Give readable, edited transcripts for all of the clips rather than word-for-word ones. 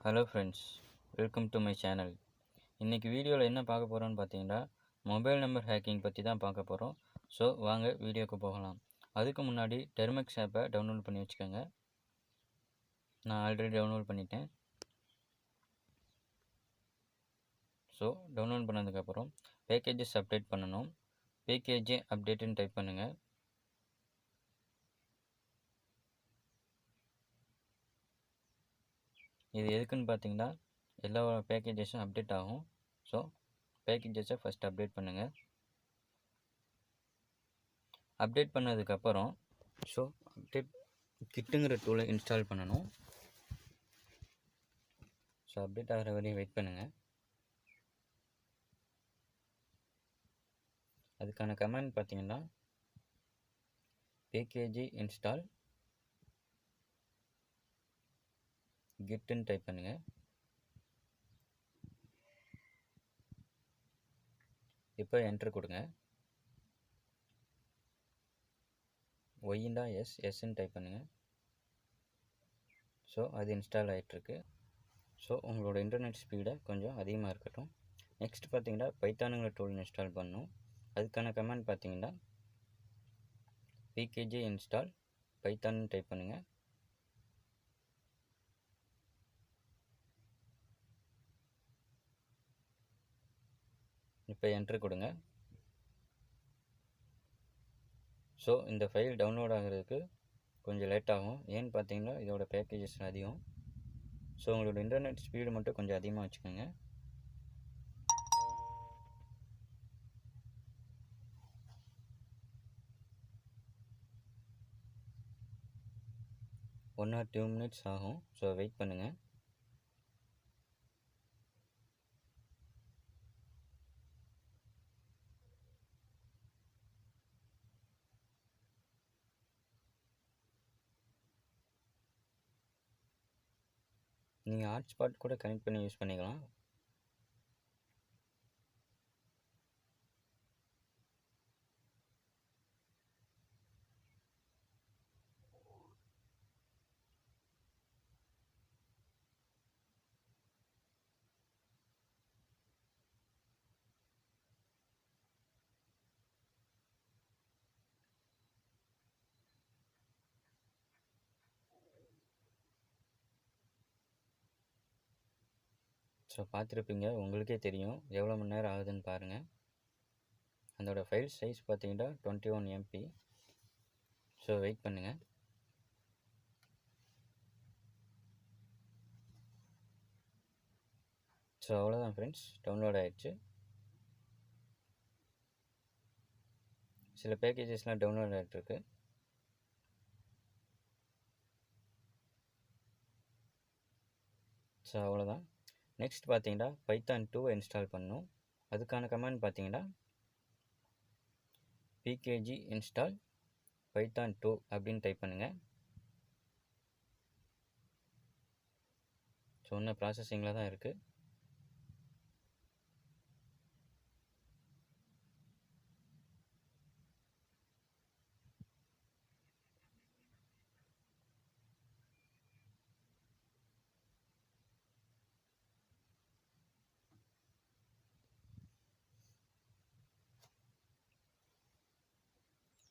Hello friends, welcome to my channel. இன்றைக்கி வீடியோவில் என்ன பார்க்க போகிறோன்னு பார்த்தீங்கன்னா, மொபைல் நம்பர் ஹேக்கிங் பற்றி தான் பார்க்க போகிறோம். ஸோ வாங்க வீடியோக்கு போகலாம். அதுக்கு முன்னாடி டெர்மக்ஸ் ஆப்பை டவுன்லோட் பண்ணி வச்சுக்கோங்க. நான் ஆல்ரெடி டவுன்லோட் பண்ணிட்டேன். ஸோ டவுன்லோட் பண்ணதுக்கப்புறம் பேக்கேஜஸ் அப்டேட் பண்ணணும். பேக்கேஜ் அப்டேட்டுன்னு டைப் பண்ணுங்கள். இது எதுக்குன்னு பார்த்தீங்கன்னா, எல்லா பேக்கேஜஸும் அப்டேட் ஆகும். ஸோ பேக்கேஜஸை ஃபஸ்ட் அப்டேட் பண்ணுங்கள். அப்டேட் பண்ணதுக்கப்புறம் ஸோ அப்டேட் கிட்டுங்கிற டூலை இன்ஸ்டால் பண்ணணும். ஸோ அப்டேட் ஆகிற வரையும் வெயிட் பண்ணுங்கள். அதுக்கான கமெண்ட் பார்த்தீங்கன்னா, பேக்கேஜி இன்ஸ்டால் கிட்டுன்னு டைப் பண்ணுங்கள். இப்போ என்ட்ரு கொடுங்க. ஒய்ண்டா எஸ்ன்னு டைப் பண்ணுங்கள். ஸோ அது இன்ஸ்டால் ஆகிட்டுருக்கு. ஸோ உங்களோட இன்டர்நெட் ஸ்பீடை கொஞ்சம் அதிகமாக இருக்கட்டும். நெக்ஸ்ட் பார்த்தீங்கன்னா, பைத்தானுங்கிற டூல் இன்ஸ்டால் பண்ணணும். அதுக்கான கமெண்ட் பார்த்தீங்கன்னா, பிகேஜி இன்ஸ்டால் பைத்தான்னு டைப் பண்ணுங்கள். இப்போ என்ட்ரு கொடுங்க. ஸோ இந்த ஃபைல் டவுன்லோட் ஆகிறதுக்கு கொஞ்சம் லேட் ஆகும். ஏன்னு பார்த்தீங்கன்னா, இதோட பேக்கேஜஸ் அதிகம். ஸோ உங்களோட இன்டர்நெட் ஸ்பீடு மட்டும் கொஞ்சம் அதிகமாக வச்சுக்கோங்க. ஒன் ஆர் 2 மினிட்ஸ் ஆகும். ஸோ வெயிட் பண்ணுங்கள். நீங்கள் ஹாட்ஸ்பாட் கூட கனெக்ட் பண்ணி யூஸ் பண்ணிக்கலாம். ஸோ பார்த்துருப்பீங்க, உங்களுக்கே தெரியும் எவ்வளோ மணி நேரம் ஆகுதுன்னு பாருங்கள். அதோடய ஃபைல் சைஸ் பார்த்தீங்கன்னா 21 MB. ஸோ வெயிட் பண்ணுங்கள். ஸோ அவ்வளோதான் ஃப்ரெண்ட்ஸ், டவுன்லோட் ஆகிடுச்சு. சில பேக்கேஜஸ்லாம் டவுன்லோட் ஆகிட்டுருக்கு. ஸோ அவ்வளோதான். நெக்ஸ்ட் பார்த்தீங்கன்னா, பைத்தான் 2 இன்ஸ்டால் பண்ணணும். அதுக்கான கமெண்ட் பார்த்தீங்கன்னா, பிகேஜி இன்ஸ்டால் பைத்தான் 2 அப்படின்னு டைப் பண்ணுங்கள். ஸோ இன்னும் ப்ராசஸிங்கில் தான் இருக்குது.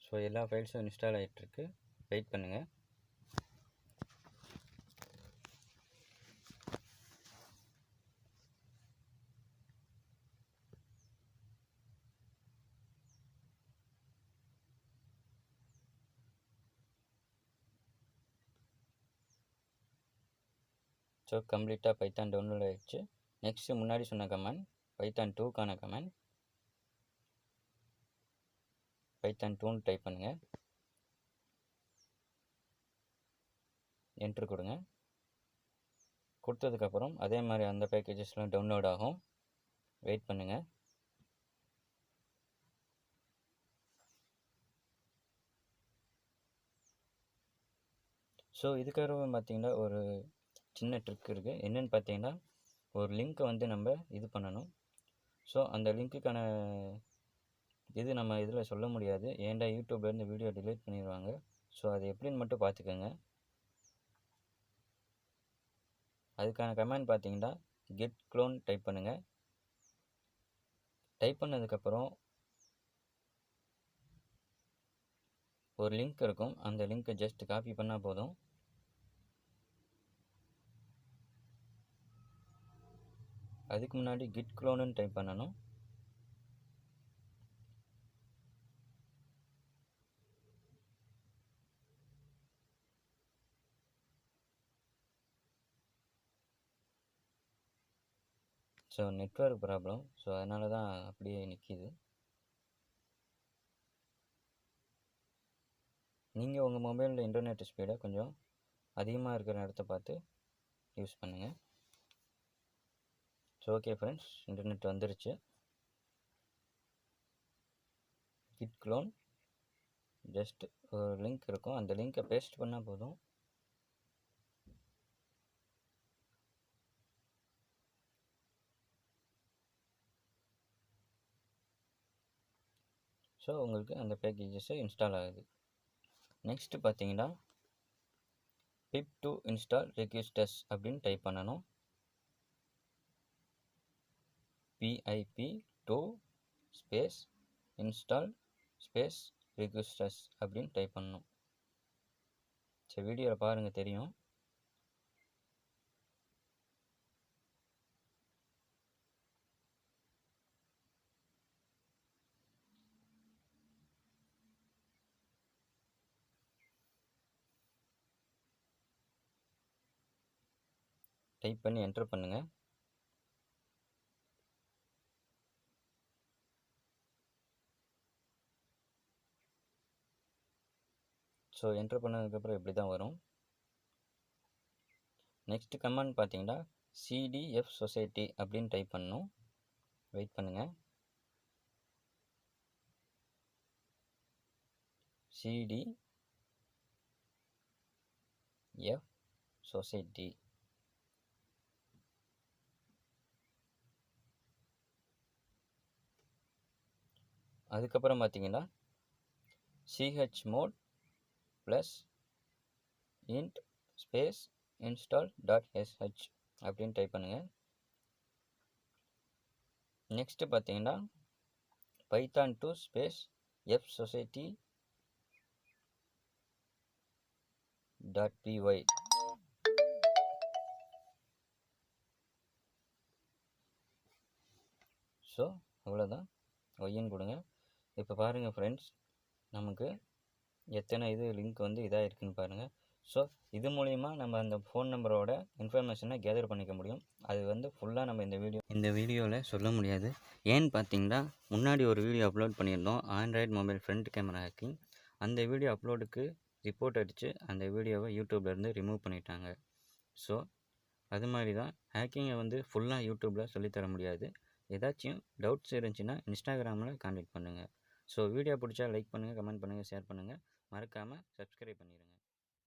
ஸோ எல்லா ஃபைல்ஸும் இன்ஸ்டால் ஆகிட்டுருக்கு. வெயிட் பண்ணுங்கள். ஸோ கம்ப்ளீட்டாக பைத்தான் டவுன்லோட் ஆகிடுச்சு. நெக்ஸ்ட்டு முன்னாடி சொன்ன கமெண்ட் பைத்தான் 2க்கான கமெண்ட் பைத்தான் 2ன்னு டைப் பண்ணுங்கள். என்ட்ரு கொடுங்க. கொடுத்ததுக்கப்புறம் அதே மாதிரி அந்த பேக்கேஜஸ்லாம் டவுன்லோட் ஆகும். வெயிட் பண்ணுங்கள். ஸோ இதுக்காக பார்த்தீங்கன்னா ஒரு சின்ன ட்ரிக் இருக்குது. என்னென்னு பார்த்தீங்கன்னா, ஒரு லிங்க்கை வந்து நம்ம இது பண்ணணும். ஸோ அந்த லிங்க்குக்கான இது நம்ம இதில் சொல்ல முடியாது. ஏன்டா யூடியூப்லேருந்து வீடியோ டிலீட் பண்ணிடுவாங்க. ஸோ அது எப்படின்னு மட்டும் பார்த்துக்கோங்க. அதுக்கான கமெண்ட் பார்த்தீங்கன்னா git clone டைப் பண்ணுங்கள். டைப் பண்ணதுக்கப்புறம் ஒரு லிங்க் இருக்கும், அந்த லிங்க்கை ஜஸ்ட் காப்பி பண்ணால் போதும். அதுக்கு முன்னாடி git cloneன்னு டைப் பண்ணணும். ஸோ நெட்வொர்க் ப்ராப்ளம், ஸோ அதனால தான் அப்படியே நிற்கிது. நீங்கள் உங்கள் மொபைலில் இன்டர்நெட் ஸ்பீடை கொஞ்சம் அதிகமாக இருக்கிற இடத்த பார்த்து யூஸ் பண்ணுங்கள். ஸோ ஓகே ஃப்ரெண்ட்ஸ், இன்டர்நெட் வந்துருச்சு. git clone ஜஸ்ட் ஒரு லிங்க் இருக்கும், அந்த லிங்க்கை பேஸ்ட் பண்ணால் போதும். ஸோ உங்களுக்கு அந்த பேக்கேஜஸை இன்ஸ்டால் ஆகுது. நெக்ஸ்ட்டு பார்த்தீங்கன்னா pip to install registers அப்படின்னு டைப் பண்ணணும். pip to space install space registers அப்படின்னு டைப் பண்ணணும். சரி, வீடியோவில் பாருங்கள், தெரியும். டைப் பண்ணி என்டர் பண்ணுங்கள். ஸோ என்டர் பண்ணதுக்கப்புறம் இப்படி தான் வரும். நெக்ஸ்ட் கமெண்ட் பார்த்தீங்கன்னா cdf society அப்படின்னு டைப் பண்ணணும். வெயிட் பண்ணுங்கள். cdf society. அதுக்கப்புறம் பார்த்தீங்கன்னா chmod plus int space install.sh அப்படின்னு டைப் பண்ணுங்கள். நெக்ஸ்ட்டு பார்த்தீங்கன்னா python 2 ஸ்பேஸ் fsociety.py. ஸோ அவ்வளோதான், ஒய்ன்னு கொடுங்க. இப்போ பாருங்கள் ஃப்ரெண்ட்ஸ், நமக்கு எத்தனை லிங்க் வந்து இதாக இருக்குதுன்னு பாருங்கள். ஸோ இது மூலிமா நம்ம அந்த ஃபோன் நம்பரோட இன்ஃபர்மேஷனை கேதர் பண்ணிக்க முடியும். அது வந்து ஃபுல்லாக நம்ம இந்த வீடியோவில் சொல்ல முடியாது. ஏன்னு பார்த்தீங்கன்னா முன்னாடி ஒரு வீடியோ அப்லோட் பண்ணியிருந்தோம், Android mobile front camera hacking. அந்த வீடியோ அப்லோடுக்கு ரிப்போர்ட் அடித்து அந்த வீடியோவை யூடியூப்லேருந்து ரிமூவ் பண்ணிட்டாங்க. ஸோ அது மாதிரி தான் ஹேக்கிங்கை வந்து ஃபுல்லாக யூடியூப்பில் சொல்லித்தர முடியாது. ஏதாச்சும் டவுட்ஸ் இருந்துச்சுன்னா இன்ஸ்டாகிராமில் கான்டாக்ட் பண்ணுங்கள். ஸோ வீடியோ பிடிச்சா லைக் பண்ணுங்கள், கமெண்ட் பண்ணுங்கள், ஷேர் பண்ணுங்கள். மறக்காமல் சப்ஸ்கிரைப் பண்ணிடுங்க.